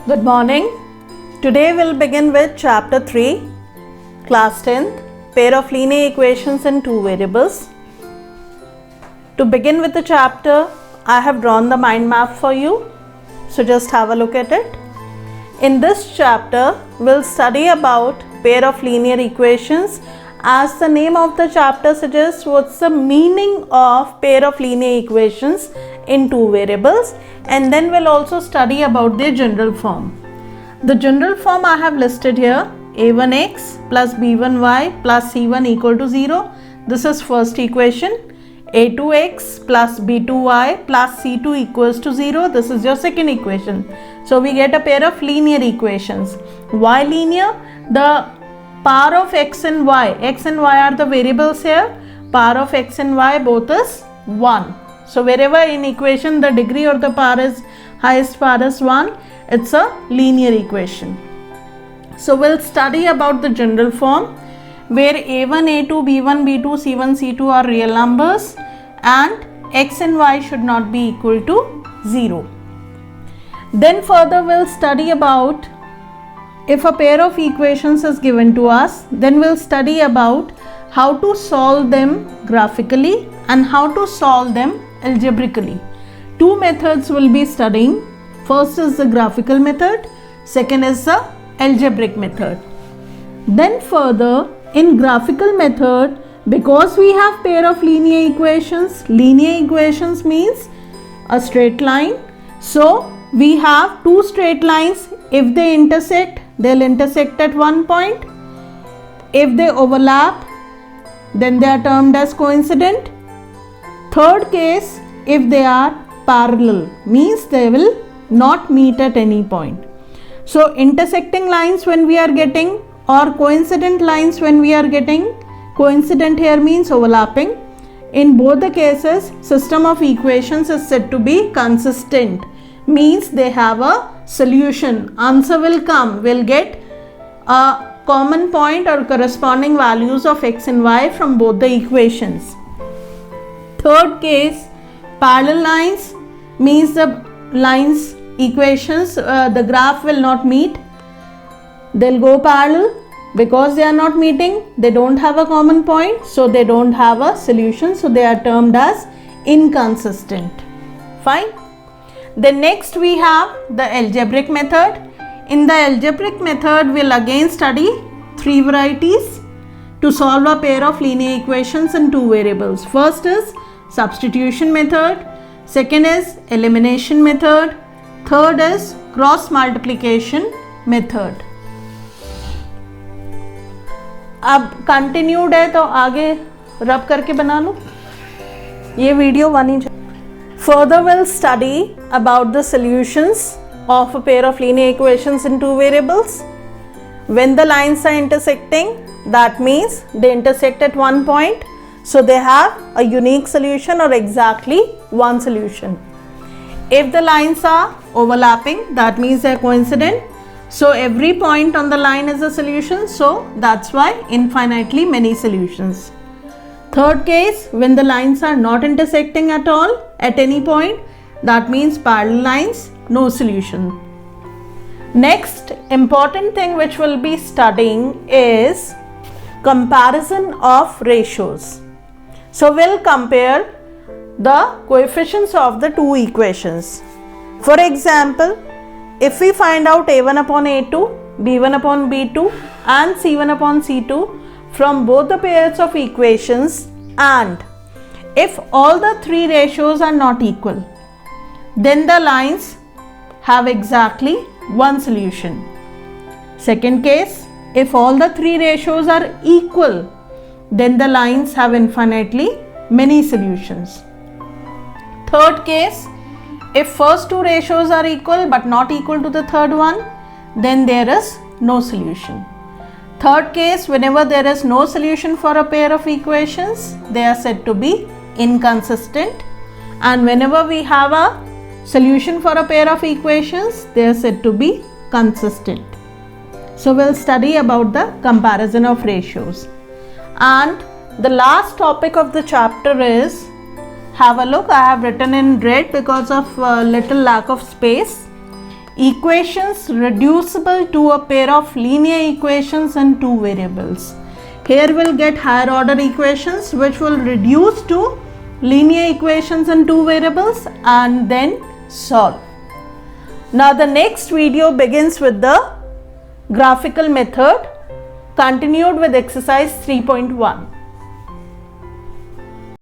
Good morning. Today we'll begin with chapter 3, class 10th, pair of linear equations in two variables. To begin with the chapter, I have drawn the mind map for you. So just have a look at it. In this chapter, we'll study about pair of linear equations. As the name of the chapter suggests, what's the meaning of pair of linear equations in two variables, and then we'll also study about their general form. The general form I have listed here, a1x plus b1y plus c1 equal to 0. This is first equation. a2x plus b2y plus c2 equals to 0. This is your second equation. So we get a pair of linear equations. Why linear? The power of x and y are the variables here. Power of x and y both is 1. So wherever in equation the degree or the power is highest power is 1, it's a linear equation. So we'll study about the general form where a1, a2, b1, b2, c1, c2 are real numbers and x and y should not be equal to 0. Then further we'll study about if a pair of equations is given to us, then we'll study about how to solve them graphically and how to solve them algebraically. Two methods we'll be studying. First is the graphical method, second is the algebraic method. Then further, in graphical method, because we have pair of linear equations means a straight line. So we have two straight lines. If they intersect, they'll intersect at one point. If they overlap, then they are termed as coincident. Third case, if they are parallel, means they will not meet at any point. So intersecting lines when we are getting, or coincident lines when we are getting, coincident here means overlapping. In both the cases, system of equations is said to be consistent, means they have a solution. Answer will come, we'll get a common point or corresponding values of x and y from both the equations. Third case, parallel lines means the lines equations, the graph will not meet. They'll go parallel. Because they are not meeting, they don't have a common point, so they don't have a solution, so they are termed as inconsistent. Fine. Then next we have the algebraic method. In the algebraic method, we'll again study three varieties to solve a pair of linear equations in two variables. First is substitution method, second is elimination method, third is cross multiplication method. अब continued है तो आगे रब करके बना लो, ये video one he. Further we'll study about the solutions of a pair of linear equations in two variables. When the lines are intersecting, that means they intersect at one point, so they have a unique solution or exactly one solution. If the lines are overlapping, that means they are coincident. So every point on the line is a solution, so that's why infinitely many solutions. Third case, when the lines are not intersecting at all at any point, that means parallel lines, no solution. Next important thing which we'll be studying is comparison of ratios. So we'll compare the coefficients of the two equations. For example, if we find out a1 upon a2, b1 upon b2 and c1 upon c2 from both the pairs of equations, and if all the three ratios are not equal, then the lines have exactly one solution. Second case, if all the three ratios are equal, then the lines have infinitely many solutions. Third case, if first two ratios are equal but not equal to the third one, then there is no solution. Third case, whenever there is no solution for a pair of equations, they are said to be inconsistent. And whenever we have a solution for a pair of equations, they are said to be consistent. So we'll study about the comparison of ratios. And the last topic of the chapter is, have a look, I have written in red because of little lack of space. equations reducible to a pair of linear equations and two variables. Here we'll get higher order equations which will reduce to linear equations and two variables and then solve. Now the next video begins with the graphical method, continued with exercise 3.1.